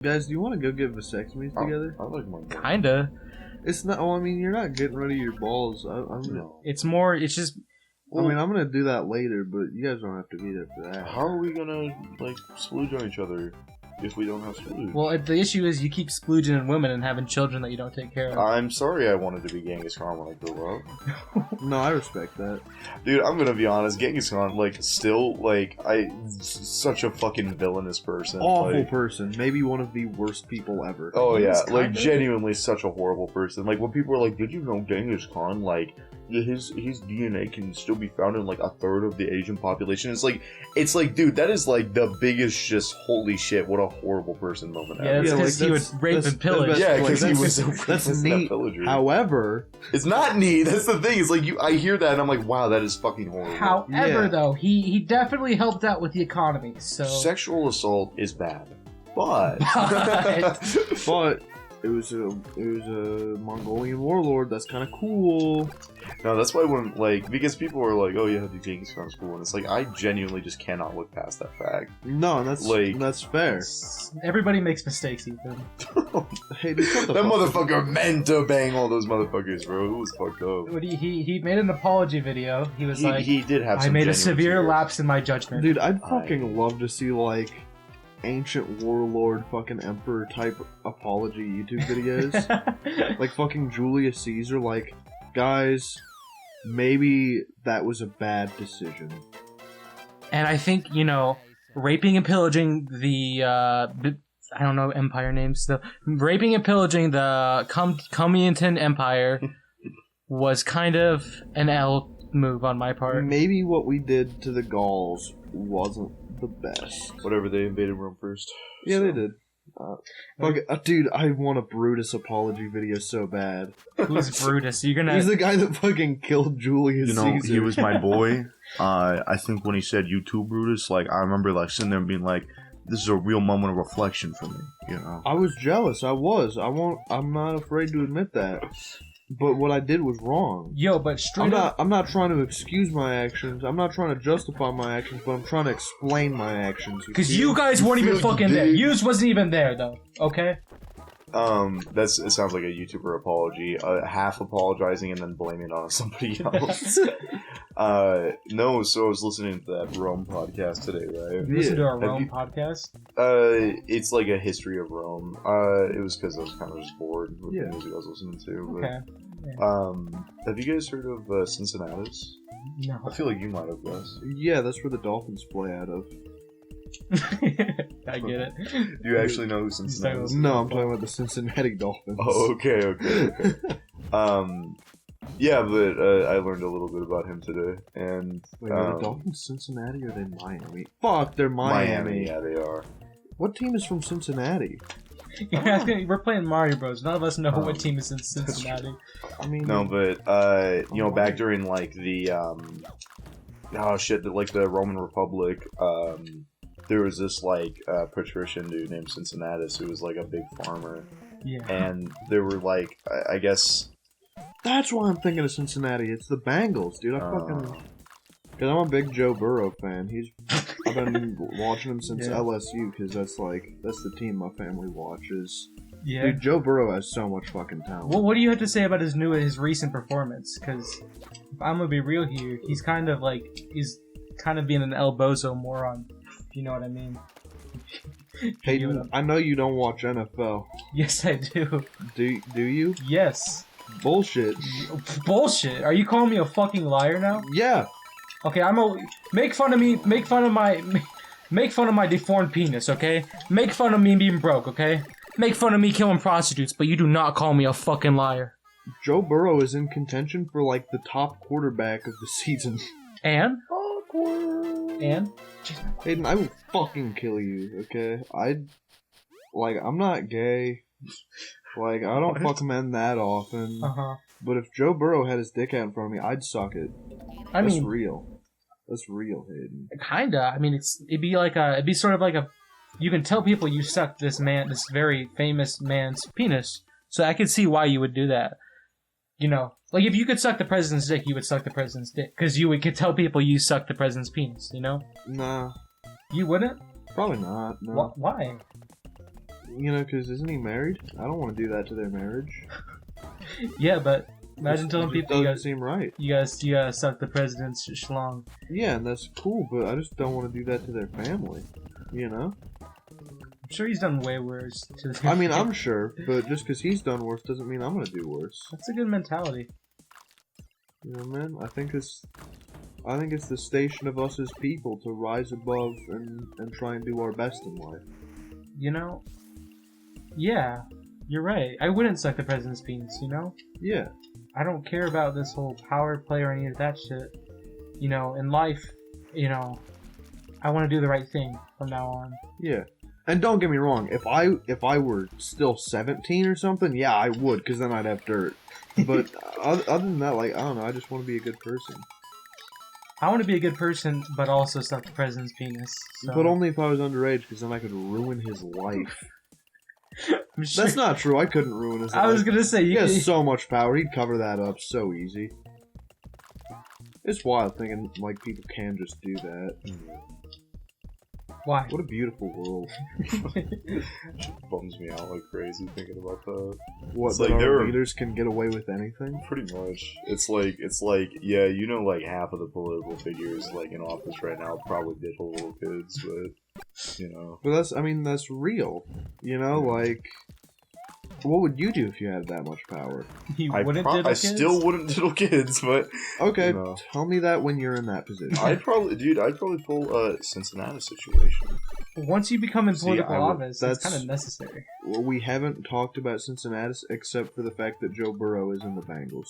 Guys, do you want to go get vasectomies together? I like my balls. Kinda. It's not. Well, I mean, you're not getting rid of your balls. It's more. It's just. I mean, I'm gonna do that later, but you guys don't have to be there for that. How are we gonna like splooge on each other if we don't have splooge? Well, the issue is you keep splooging in women and having children that you don't take care of. I'm sorry I wanted to be Genghis Khan when I grew up. No, I respect that. Dude, I'm gonna be honest, Genghis Khan, like, still, like, such a fucking villainous person. Awful like, person. Maybe one of the worst people ever. Oh yeah, He's like, kind of- genuinely such a horrible person. Like, when people are like, did you know Genghis Khan, like, his DNA can still be found in, like, a third of the Asian population? It's like, dude, that is, like, the biggest just, holy shit, what a horrible person moment Yeah, ever. that's because he would rape and pillage. Yeah, because he was That's that neat. pillager. However, It's not neat. That's the thing. It's like I hear that and I'm like, wow, that is fucking horrible. However, Yeah. though, he definitely helped out with the economy. So Sexual assault is bad, but but it was a Mongolian warlord. That's kind of cool. no, that's why when because people are like, oh yeah, the Genghis Khan's cool, and it's like I genuinely just cannot look past that fact. No, that's fair. everybody makes mistakes, Ethan. Hey, dude, shut the That fuck up. motherfucker meant to bang all those motherfuckers, bro. It was fucked up. What he made an apology video. He was like, He did have. I Some made a genuine severe tears. lapse in my judgment. Dude, I'd fucking love to see like ancient warlord fucking emperor type apology YouTube videos. Like fucking Julius Caesar, like, guys, maybe that was a bad decision. And I think, raping and pillaging the, I don't know empire names, raping and pillaging the Comintern Empire was kind of an L move on my part. Maybe what we did to the Gauls wasn't the best. Whatever, they invaded Rome first. Yeah, so. they did. Dude, I want a Brutus apology video so bad. Who's Brutus? You're gonna... He's the guy that fucking killed Julius Caesar. He was my boy. I think when he said "you too, Brutus," like I remember like sitting there and being like, "This is a real moment of reflection for me." You know. I was jealous. I'm not afraid to admit that. But what I did was wrong. Yo, but straight up... I'm not trying to excuse my actions. I'm not trying to justify my actions, but I'm trying to explain my actions. Because you guys weren't even feel fucking there. dig? Yous wasn't even there, though. Okay? It sounds like a YouTuber apology, half apologizing and then blaming it on somebody else. No, so I was listening to that Rome podcast today, right? You listen to our Have Rome you- podcast? It's like a history of Rome. It was because I was kind of just bored with the music I was listening to. But, Okay. have you guys heard of Cincinnatus? No. I feel like you might have, guys. Yeah, that's where the Dolphins play out of. I get it. Do you actually know who Cincinnatus is? No, I'm talking about the Cincinnati Dolphins. Oh, okay. Yeah, but I learned a little bit about him today, and Wait, are the Dolphins Cincinnati or are they Miami? Fuck, they're Miami. yeah, they are. What team is from Cincinnati? We're playing Mario Bros. None of us know what team is in Cincinnati. I mean, No, but back during like the the Roman Republic, there was this like patrician dude named Cincinnatus who was like a big farmer, Yeah. and there were like I guess. that's why I'm thinking of Cincinnati. It's the Bengals, dude. Because I'm a big Joe Burrow fan. I've been watching him since LSU because that's the team my family watches. Yeah. Dude, Joe Burrow has so much fucking talent. Well, what do you have to say about his recent performance? Because if I'm gonna be real here, he's kind of being an El Bozo moron. If you know what I mean. Hayden, I know you don't watch NFL. Yes, I do. Do you? Yes. Bullshit. Bullshit. Are you calling me a fucking liar now? Yeah. Okay, make fun of me. Make fun of my deformed penis. Okay. Make fun of me being broke. Okay. Make fun of me killing prostitutes, but you do not call me a fucking liar. Joe Burrow is in contention for like the top quarterback of the season. And? Hayden, I will fucking kill you, okay? I'm not gay. Like, I don't fuck men that often. Uh-huh. But if Joe Burrow had his dick out in front of me, I'd suck it. That's real. That's real, Hayden. Kinda. I mean, it'd be sort of like a, you can tell people you suck this very famous man's penis. So I could see why you would do that. Like if you could suck the president's dick, you would suck the president's dick. Because you could tell people you suck the president's penis, Nah. You wouldn't? Probably not, no. Why? You know, because isn't he married? I don't want to do that to their marriage. Yeah, but imagine telling people you doesn't guys, seem right. you gotta suck the president's schlong. Yeah, and that's cool, but I just don't want to do that to their family. You know? I'm sure he's done way worse. I mean, I'm sure, but just because he's done worse doesn't mean I'm gonna do worse. That's a good mentality. You know, man. I think it's the station of us as people to rise above and try and do our best in life. You know? Yeah, you're right. I wouldn't suck the president's penis, you know? Yeah. I don't care about this whole power play or any of that shit. You know, in life, you know, I want to do the right thing from now on. Yeah. And don't get me wrong, if I were still 17 or something, yeah, I would, because then I'd have dirt. But other than that, like, I don't know, I just want to be a good person. I want to be a good person, but also suck the president's penis. So. But only if I was underage, because then I could ruin his life. I'm sure. That's not true, I couldn't ruin his life. I was gonna say, He has so much power, he'd cover that up so easy. It's wild thinking, like, people can just do that. Why? What a beautiful world. Bums me out like crazy thinking about that. What, It's that like our leaders can get away with anything? Pretty much. It's like, yeah, you know, like half of the political figures like in office right now probably diddle little kids, but you know. But that's real. You know, like, what would you do if you had that much power? You wouldn't diddle I kids? still wouldn't diddle kids, but Okay, you know. tell me that when you're in that position. I'd probably pull a Cincinnati situation. Once you become in political I would- office, it's that's- kind of necessary. Well, we haven't talked about Cincinnati except for the fact that Joe Burrow is in the Bengals.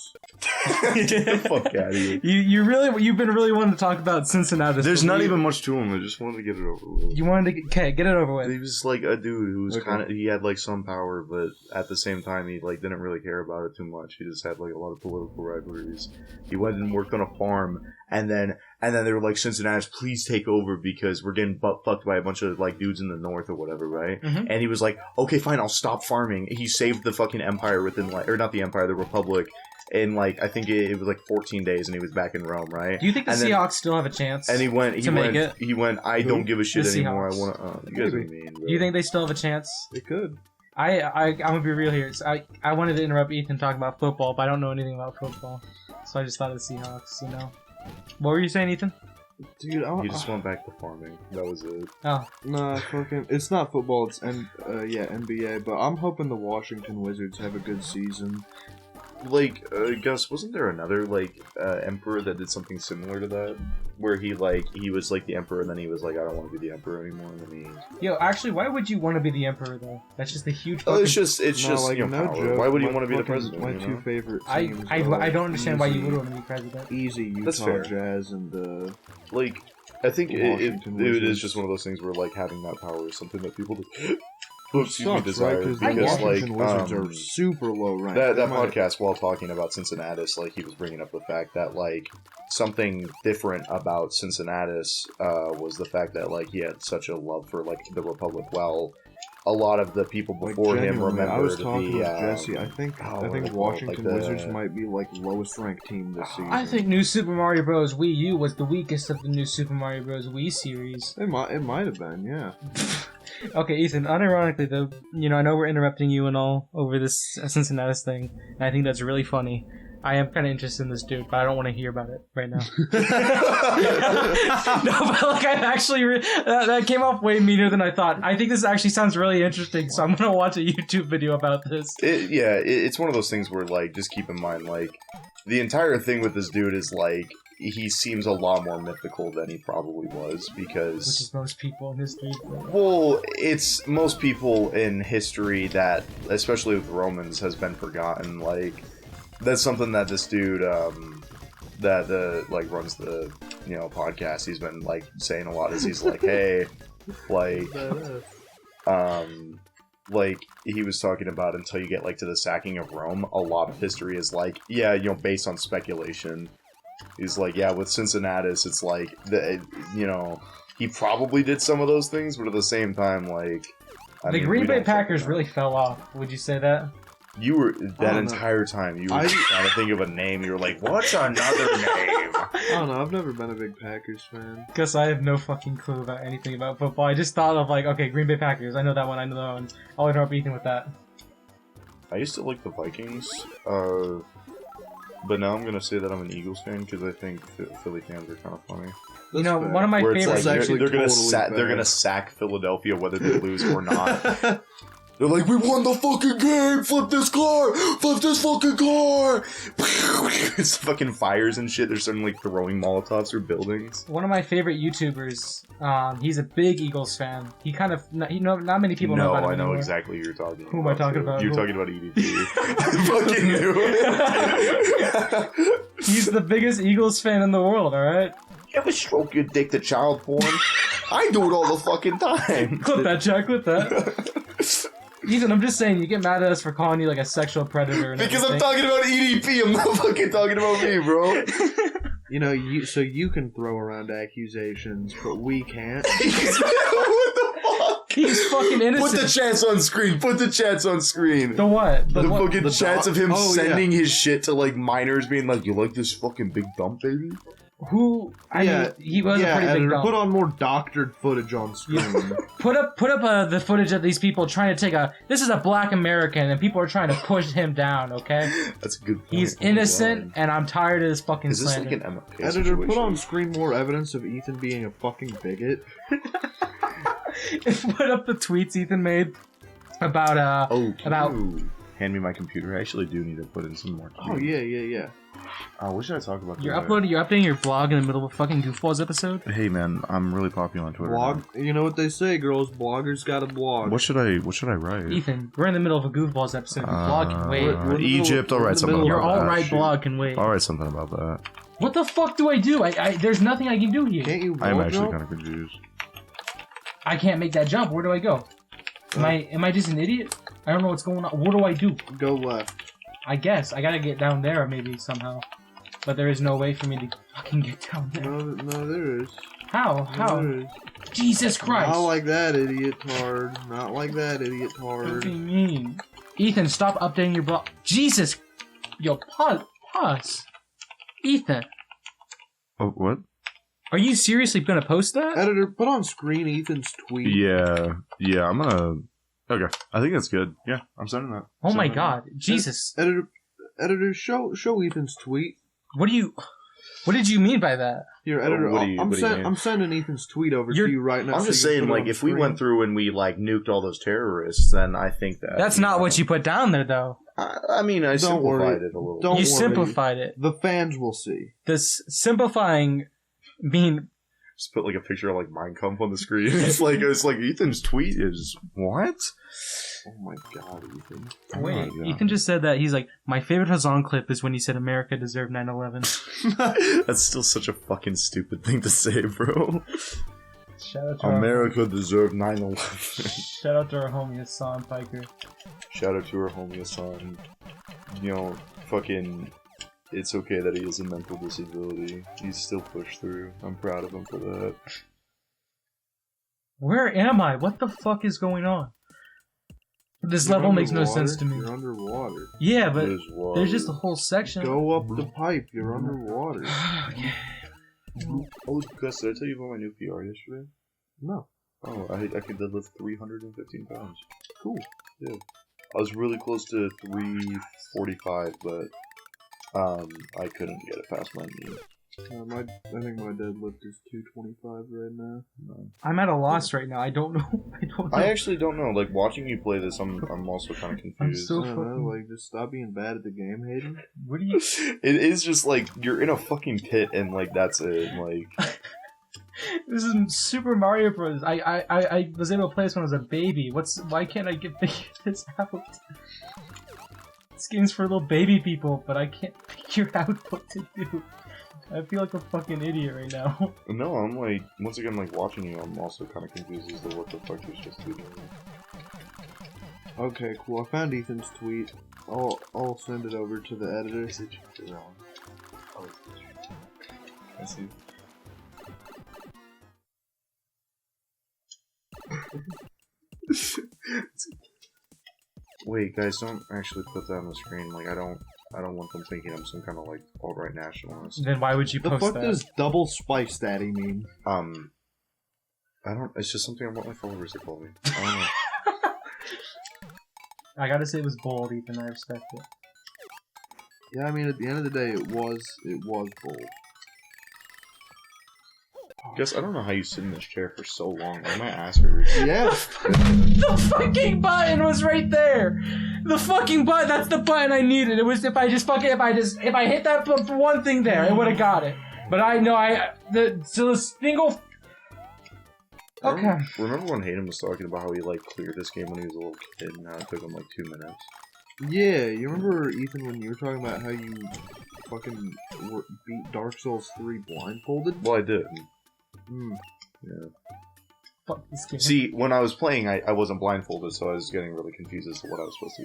Get the fuck out of here. You've been really wanting to talk about Cincinnati. There's not even much to him. I just wanted to get it over with. You wanted to get it over He with. was like a dude who was Okay. he had like some power, but at the same time he like didn't really care about it too much. He just had like a lot of political rivalries. He went and worked on a farm, and then they were like, Cincinnati, please take over because we're getting butt fucked by a bunch of like dudes in the north or whatever, right? Mhm. And he was like, okay, fine, I'll stop farming. He saved the fucking empire within like, or not the empire, the republic. In like, I think it was like 14 days, and he was back in Rome, right? Do you think the And then- Seahawks still have a chance? And he went. I Who? don't give a shit The anymore. I Seahawks. want to. You guys are Maybe. mean. Bro. Do you think they still have a chance? It could. I'm gonna be real here. So I wanted to interrupt Ethan talking about football, but I don't know anything about football, so I just thought of the Seahawks. You know, what were you saying, Ethan? Dude, He just went back to farming. That was it. Oh, Nah, fucking, it's not football, it's NBA, but I'm hoping the Washington Wizards have a good season. Like, Gus, wasn't there another like emperor that did something similar to that, where he was like the emperor, and then he was like, I don't want to be the emperor anymore. And then yo, actually, why would you want to be the emperor though? That's just a huge. oh, it's fucking- just like, you know, no power. joke. Why would you My want to be the fucking- president? My you two know? favorite I teams I are don't understand why you easy- would want to be president. Easy Utah That's fair. Jazz and Like, I think Washington it is Wizards. just one of those things where like having that power is something that people excuse me, sucks, right? desire Because the because Washington like Wizards are super low ranked. that They might- podcast while talking about Cincinnatus, like he was bringing up the fact that like something different about Cincinnatus was the fact that like he had such a love for like the Republic. Well, a lot of the people Like, before him genuinely, remembered I was talking the. with Jesse. I think what are they called? Washington Like the- Wizards might be like lowest ranked team this season. I think New Super Mario Bros. Wii U was the weakest of the New Super Mario Bros. Wii series. it might have been, yeah. Okay, Ethan, unironically though, you know, I know we're interrupting you and all over this Cincinnati thing, and I think that's really funny. I am kind of interested in this dude, but I don't want to hear about it right now. No, but like I actually, that came off way meaner than I thought. I think this actually sounds really interesting, so I'm going to watch a YouTube video about this. It's one of those things where like just keep in mind like the entire thing with this dude is like he seems a lot more mythical than he probably was because Which is most people in history. well, it's most people in history that, especially with Romans, has been forgotten. Like, that's something that this dude, that like runs the podcast, he's been like saying a lot. Is he's like, hey, like he was talking about until you get like to the sacking of Rome, a lot of history is like, yeah, based on speculation. He's like, yeah, with Cincinnatus, it's like he probably did some of those things, but at the same time, like, The Green Bay Packers really fell off. Would you say that? You were I that don't entire time. You were trying to think of a name. You were like, "What's another name?" I don't know. I've never been a big Packers fan. Guess I have no fucking clue about anything about football. I just thought of like, okay, Green Bay Packers. I know that one. I know that one. I'll interrupt Ethan with that. I used to like the Vikings, but now I'm gonna say that I'm an Eagles fan because I think Philly fans are kind of funny. You know, fair. one of my Where it's favorites. like actually they're gonna totally they're fair. gonna sack Philadelphia whether they lose or not. They're like, we won the fucking game! Flip this car! Flip this fucking car! It's fucking fires and shit. They're starting like throwing Molotovs through buildings. One of my favorite YouTubers. He's a big Eagles fan. He kind of, not many people know No, about him I know anymore. exactly who you're talking about. Who am I talking about? You're Who? talking about EDP. I fucking knew it. He's the biggest Eagles fan in the world. All right. You ever stroke your dick to child porn? I do it all the fucking time. Clip that, Jack. Clip that. Ethan, I'm just saying, you get mad at us for calling you like a sexual predator. And Because I'm everything. talking about EDP, I'm not fucking talking about me, bro. You know, you can throw around accusations, but we can't. What the fuck? He's fucking innocent. Put the chats on screen. Put the chats on screen. The what? The what? fucking The chats doc- of him oh, yeah. sending his shit to like minors, being like, "You like this fucking big dump, baby?" Who? I mean, he was a pretty big editor, dump. put on more doctored footage on screen. Put up the footage of these people trying to take a. This is a black American, and people are trying to push him down. Okay, That's a good point. he's Oh my innocent, God. and I'm tired of this fucking Is this slander. like an MLK Editor, put on situation? screen more evidence of Ethan being a fucking bigot. Put up the tweets Ethan made about Oh, about- hand me my computer. I actually do need to put in some more. Oh yeah. What should I talk about? You're today? You're updating your blog in the middle of a fucking Goofballz episode. Hey man, I'm really popular on Twitter. Blog. You know what they say, girls. Bloggers got a blog. What should I write? Ethan, we're in the middle of a Goofballz episode. Your blog can wait. we're in the Egypt. middle- I'll we're in write the something middle about Your that. alt-right Shoot. blog can wait. I'll write something about that. What the fuck do I do? There's nothing I can do here. Can't you? I'm wall actually jump? kind of confused. I can't make that jump. Where do I go? Am I just an idiot? I don't know what's going on. What do I do? Go left. I guess I gotta get down there maybe somehow, but there is no way for me to fucking get down there. No, there is. How? No, How? there is. Jesus Christ! Not like that, idiot tard. Not like that, idiot What tard. do you mean? Ethan, stop updating your blog. Jesus! Yo, pause. Ethan, Oh, what? are you seriously gonna post that? Editor, put on screen Ethan's tweet. Yeah, I'm gonna. Okay, I think that's good. Yeah, I'm sending that. Oh my Sending god, Jesus! Editor, show Ethan's tweet. What did you mean by that? Here, editor. what do you mean? I'm sending Ethan's tweet over to You're- you right now. I'm so just you can saying, put it like, on if we screen. went through and we like nuked all those terrorists, then I think that That's not what you put down there, though. I mean, I Don't worry. simplified it a little. Don't You worry. simplified it. The fans will see. This simplifying mean Just put like a picture of like Mein Kampf on the screen. It's like Ethan's tweet is what? Oh my god, Ethan. wait. Oh my God. Ethan just said that he's like, my favorite Hazan clip is when he said America deserved 9/11. That's still such a fucking stupid thing to say, bro. Shout out to America deserved 9/11. Shout out to our homie Hassan Piker. Shout out to our homie Hassan. You know, fucking. It's okay that he has a mental disability. He's still pushed through. I'm proud of him for that. Where am I? What the fuck is going on? This You're level makes no underwater. sense to me. You're underwater. Yeah, but water. there's just a whole section. Go up the pipe. You're underwater. Okay. Oh, Gus, did I tell you about my new PR yesterday? No. Oh, I can deadlift 315 pounds. Cool. Yeah. I was really close to 345, but I couldn't get it past my knee. I think my deadlift is 225 right now. No. I'm at a loss right now. I don't know. I don't know. I actually don't know. Like, watching you play this, I'm also kind of confused. I'm so I don't fucking. know, like, just stop being bad at the game, Hayden. What do you? It is just like you're in a fucking pit and like that's it. Like This is Super Mario Bros. I was able to play this when I was a baby. Why can't I get this out? This game's for little baby people, but I can't figure out what to do. I feel like a fucking idiot right now. no, I'm like once again like watching you. I'm also kind of confused as to what the fuck you're supposed to be doing. Okay, cool. I found Ethan's tweet. I'll send it over to the editor. Is it wrong? Oh, I see. Wait, guys, don't actually put that on the screen. Like, I don't want them thinking I'm some kind of like alt-right nationalist. Then why would you The post fuck that? does double spice daddy mean? I don't. It's just something I want my followers to call me. I don't know. I gotta say it was bold, Ethan. I respect it. Yeah, I mean, at the end of the day, it was bold. Guess I don't know how you sit in this chair for so long. Like, my ass hurts. Yeah. The fucking button was right there. The fucking button. That's the button I needed. It was if I hit that one thing there, it would have got it. But I know the single. Okay. Remember when Hayden was talking about how he like cleared this game when he was a little kid, and how it took him like 2 minutes? Yeah, you remember, Ethan, when you were talking about how you fucking beat Dark Souls 3 blindfolded? Well, I did. Yeah. Fuck this game. See, when I was playing, I wasn't blindfolded, so I was getting really confused as to what I was supposed to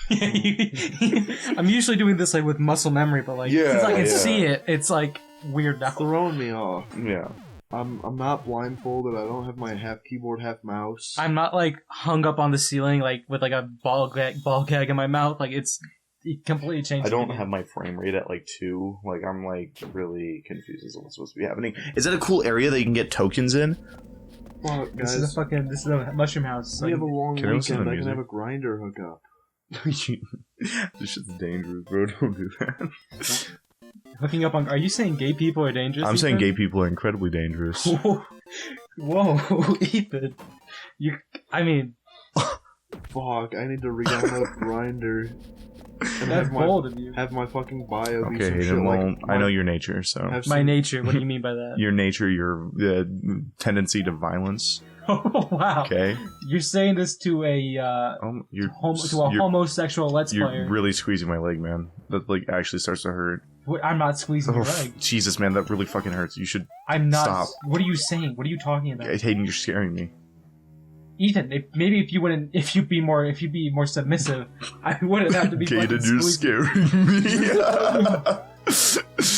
be doing. I'm usually doing this like with muscle memory, but like Yeah, since I can yeah. see it, it's like weird now. Throwing me off. Yeah. I'm not blindfolded, I don't have my half keyboard, half mouse. I'm not like hung up on the ceiling like with like a ball gag in my mouth. Like it completely changed. I don't the game. have my frame rate at like 2. Like, I'm like really confused as to what's supposed to be happening. Is that a cool area that you can get tokens in? Fuck, This guys. is a mushroom house. We Like, have a long Can I listen to weekend, I can music? have a grinder hookup. This shit's dangerous, bro. Don't do that. hooking up on. Are you saying gay people are dangerous? I'm saying Ethan? gay people are incredibly dangerous. Whoa, Ethan. I mean, Fuck, I need to re-download Grindr. And that's have my, bold of you. have my fucking bio be Okay, some shit Hayden, well, like... I know your nature, so... have My some- nature. What do you mean by that? Your nature, your tendency to violence, Oh wow. okay? You're saying this to a You're homosexual Let's you're Player. really squeezing my leg, man. That, like, actually starts to hurt. I'm not squeezing your leg. Jesus, man, that really fucking hurts. You should... I'm not. Stop. What are you saying? What are you talking about? Hayden, you're scaring me. Ethan, if you'd be more submissive, I wouldn't have to be. Hayden, fucking you're squeezing. scaring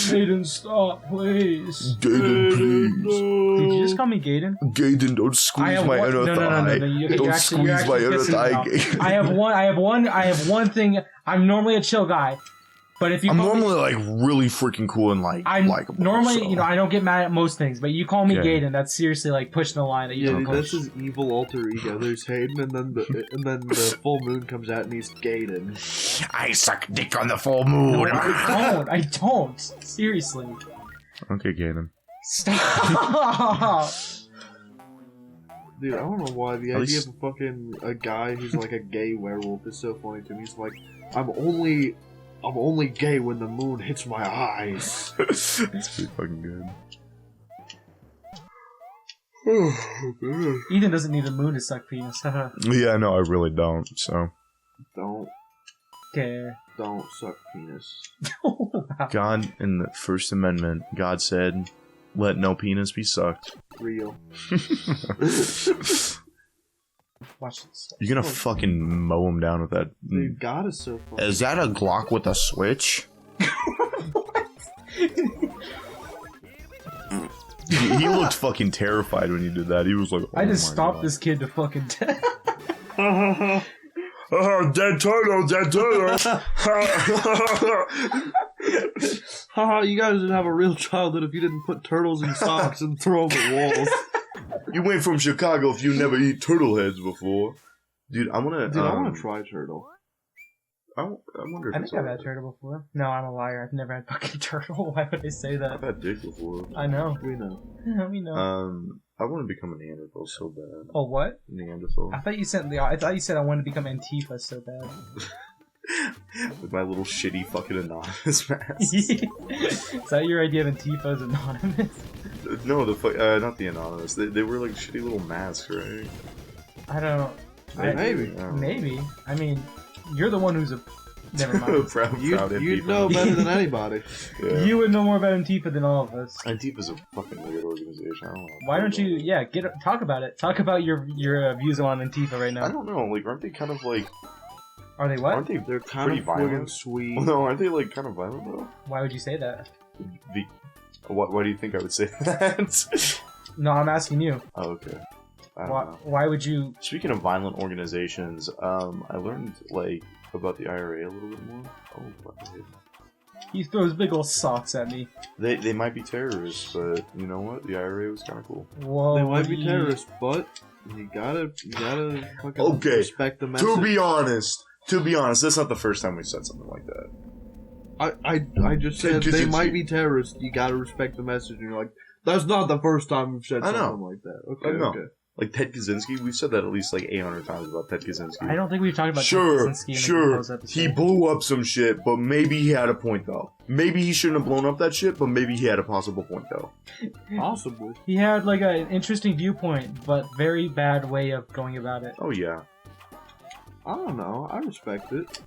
me. Hayden, stop, please. Gaiden, please. Did you just call me Gaiden? Gaiden, don't squeeze my inner thigh. Don't squeeze my inner thigh, Gaiden. I have one thing. I'm normally a chill guy, but if you I'm call me, normally like really freaking cool and like I'm likable, normally, so. I don't get mad at most things, but you call me Okay. Gaiden, that's seriously like pushing the line that you Yeah, don't dude, push. that's his evil alter ego. There's Hayden, and then the full moon comes out, and he's Gaiden. I suck dick on the full moon. No, I don't. Seriously. Okay, Gaiden. Stop. Dude, I don't know why the At idea least- of a guy who's like a gay werewolf is so funny to me. He's like, I'm only gay when the moon hits my eyes. It's pretty fucking good. Ethan doesn't need the moon to suck penis. Yeah, no, I really don't. So, Okay. Don't suck penis. God, in the First Amendment, God said, "Let no penis be sucked." Real. Watch this. You're gonna fucking mow him down with that. Dude, God is so funny. Is that a Glock with a switch? He looked fucking terrified when you did that. He was like, I "Oh just my stopped God." this kid to fucking death. Oh, dead turtle, dead turtle. Haha, you guys didn't have a real childhood if you didn't put turtles in socks and throw them at walls. You went from Chicago if you never eat turtle heads before. Dude, I wanna try turtle. I wonder if I it's think I've had alright. turtle before. No, I'm a liar. I've never had fucking turtle. Why would I say that? I've had dick before. I know. We know. We know. I want to become a Neanderthal so bad. Oh, what? Neanderthal. I thought you said I wanted to become Antifa so bad. With my little shitty fucking anonymous mask. Is that your idea of Antifa as anonymous? No, not the anonymous. They were like shitty little masks, right? I don't. Maybe. I don't know. Maybe. I mean, you're the one who's a. Never mind. proud You'd Antifa. know better than anybody. Yeah. You would know more about Antifa than all of us. Antifa's a fucking weird organization. I don't know. Why don't you? Yeah, talk about it. Talk about your views on Antifa right I now. don't know. Like, aren't they kind of like? Are they what? Aren't they? They're kind Pretty of violent. friggin' sweet. Well, no, aren't they like kind of violent though? Why would you say that? Why do you think I would say that? No, I'm asking you. Oh, okay. I don't know. Why would you? Speaking of violent organizations, I learned like about the IRA a little bit more. Oh, fuck. He throws big old socks at me. They might be terrorists, but you know what? The IRA was kind of cool. Whoa. They might be terrorists, but you gotta fucking Okay, respect the message. To be honest, that's not the first time we've said something like that. I just said they might be terrorists. You gotta respect the message, and you're like, that's not the first time we've said something like that. Okay, I know. okay. Like Ted Kaczynski, we've said that at least like 800 times about Ted Kaczynski. I don't think we've talked about Sure, Ted Kaczynski in the sure. Goofballz episode. He blew up some shit, but maybe he had a point though. Maybe he shouldn't have blown up that shit, but maybe he had a possible point though. Possibly. He had like an interesting viewpoint, but very bad way of going about it. Oh yeah. I don't know. I respect it.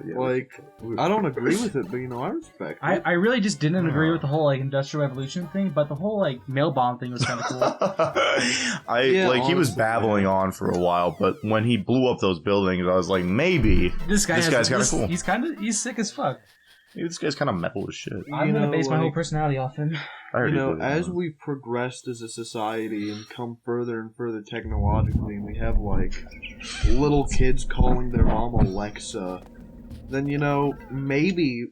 Yeah. Like, I don't agree with it, but you know, I respect it. I really just didn't agree with the whole like Industrial Revolution thing, but the whole like mail bomb thing was kind of cool. He was babbling on for a while, but when he blew up those buildings, I was like, maybe This guy's kind of cool. He's sick as fuck. Maybe this guy's kind of metal as shit. I'm gonna base my whole personality off him. As we've progressed as a society and come further and further technologically, and we have like little kids calling their mom Alexa, then you know maybe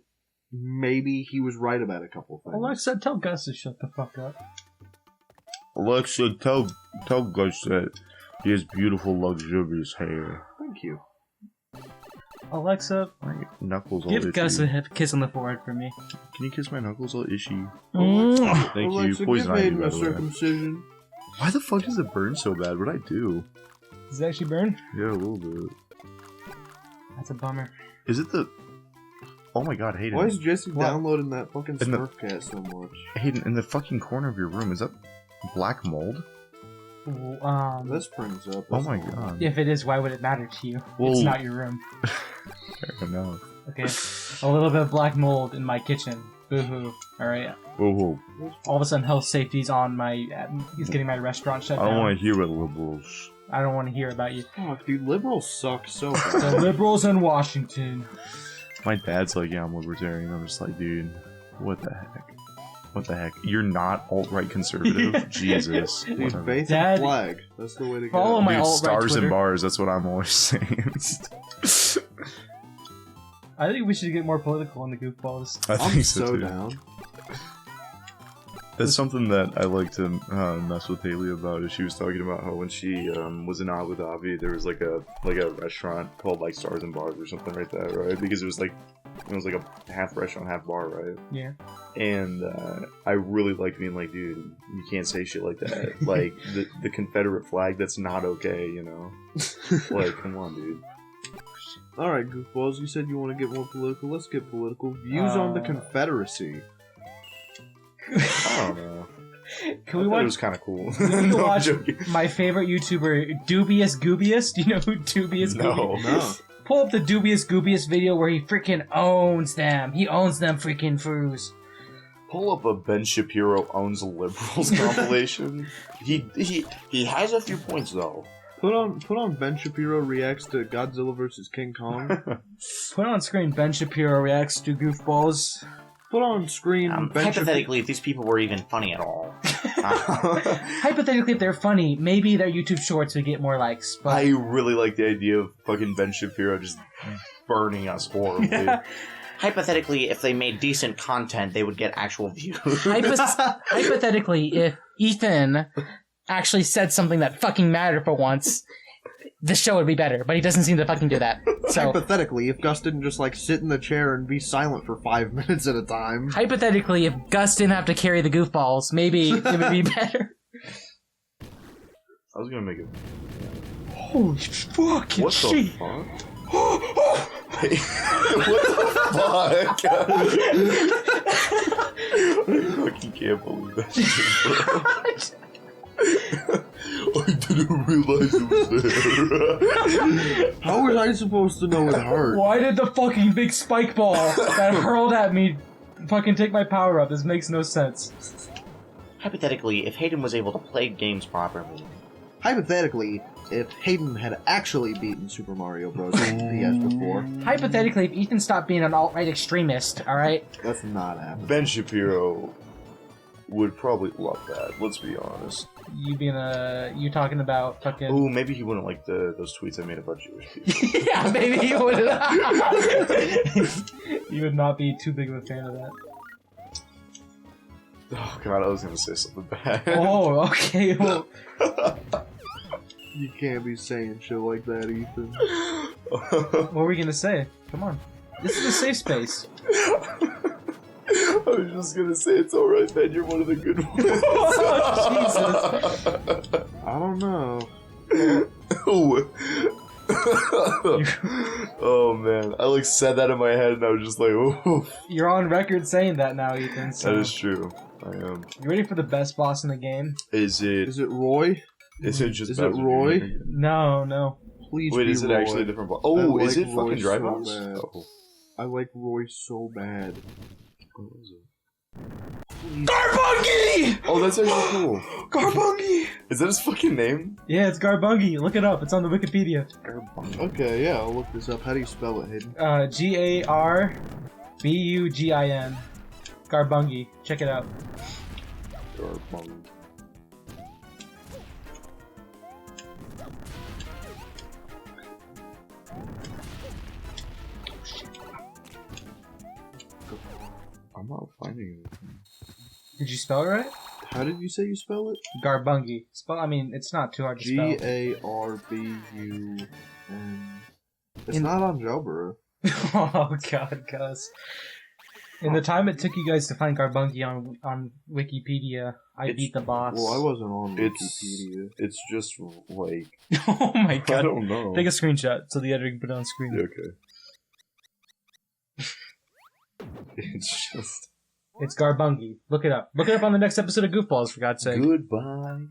he was right about a couple things. Alexa, tell Gus to shut the fuck up. Alexa, tell Gus that he has beautiful, luxurious hair. Thank you. Alexa, My knuckles all give itchy. Gus a kiss on the forehead for me. Can you kiss my knuckles all itchy? Mm. Thank Alexa, you. Poison give ivy, Hayden by a the way. circumcision. Why the fuck does it burn so bad? What'd I do? Does it actually burn? Yeah, a little bit. That's a bummer. Is it the... Oh my god, Hayden. Why is Jesse What? downloading that fucking In the- Smurfcast so much? Hayden, in the fucking corner of your room, is that black mold? That springs up. Oh that's my all. god. If it is, why would it matter to you? Well- It's not your room. Fair enough. Okay. A little bit of black mold in my kitchen. Boo-hoo. Alright. Whoa. All of a sudden, health safety's on my... he's getting my restaurant shut I down. don't want to hear about liberals. I don't want to hear about you. Fuck, dude, liberals suck so The bad. liberals in Washington. My dad's like, yeah, I'm libertarian. I'm just like, dude, what the heck? What the heck? You're not alt-right conservative? Jesus. Dude, Whatever. faith Dad, and flag. That's the way to go. follow my Dude, alt-right stars Twitter. and bars, that's what I'm always saying. I think we should get more political in the Goofballz. I I'm think so, so too. down. That's something that I like to mess with Haley about. Is she was talking about how when she was in Abu Dhabi, there was like a restaurant called like Stars and Bars or something like that, right? Because it was like a half restaurant, half bar, right? Yeah. And I really liked being like, dude, you can't say shit like that. Like the Confederate flag, that's not okay, you know? Like, come on, dude. Alright, Goofballs, you said you want to get more political. Let's get political. Views on the Confederacy. I don't know. Can we It watch was kind of cool. we need to No, I'm watch joking. my favorite YouTuber, Dubious Goobious? Do you know who Dubious No. Goobious? No. Pull up the Dubious Goobious video where he freaking owns them. He owns them freaking froos. Pull up a Ben Shapiro owns liberals compilation. He has a few points though. Put on Ben Shapiro reacts to Godzilla vs. King Kong. Put on screen Ben Shapiro reacts to Goofballz. Put on screen Ben Shapiro. Hypothetically, if these people were even funny at all. Hypothetically, if they're funny, maybe their YouTube shorts would get more likes. But I really like the idea of fucking Ben Shapiro just burning us horribly. Yeah. Hypothetically, if they made decent content, they would get actual views. Hypothetically, if Ethan actually said something that fucking mattered for once, the show would be better. But he doesn't seem to fucking do that. So Hypothetically, if Gus didn't just like sit in the chair and be silent for 5 minutes at a time. hypothetically, if Gus didn't have to carry the Goofballz, maybe it would be better. I was gonna make it. Holy fucking What the shit! fuck? What the fuck? I fucking can't believe that shit, bro. I didn't realize it was there. How was I supposed to know it hurt? Why did the fucking big spike ball that hurled at me fucking take my power up? This makes no sense. Hypothetically, if Hayden was able to play games properly. Hypothetically, if Hayden had actually beaten Super Mario Bros. on the PS before, Hypothetically, if Ethan stopped being an alt-right extremist, alright? that's not happening. Ben Shapiro would probably love that, let's be honest. You talking about fucking. Ooh, maybe he wouldn't like those tweets I made about Jewish people. Yeah, maybe he would. You would not be too big of a fan of that. Oh god, I was gonna say something bad. Oh, okay. Well, You can't be saying shit like that, Ethan. what were we gonna say? Come on. This is a safe space. I was just gonna say it's alright, man. You're one of the good ones. Jesus. I don't know. Oh man, I like said that in my head, and I was just like, "Oh." You're on record saying that now, Ethan. So. That is true. I am. You ready for the best boss in the game? Is it? Is it Roy? Is it just? Is it Bowser Roy? Jr.? No. Please Wait, be is it Roy. actually a different boss? Oh, I is like it Roy fucking Dry so Bones? bad. Oh. I like Roy so bad. What was it? Garbungi! Oh, that's actually cool. Garbungi! Is that his fucking name? Yeah, it's Garbungi. Look it up. It's on the Wikipedia. Okay, yeah, I'll look this up. How do you spell it, Hayden? Garbungin. Garbungi. Check it out. I'm not finding it. Did you spell it right? How did you say you spell it? Garbungi. It's not too hard to spell. Garbun. It's not on Jailbreak. Oh god, Gus. In the time it took you guys to find Garbungi on Wikipedia, I beat the boss. Well, I wasn't on Wikipedia. It's just like Oh my god. I don't know. Take a screenshot so the editor can put it on screen. Yeah, okay. It's just It's Garbungi. Look it up. Look it up on the next episode of Goofballz, for God's sake. goodbye.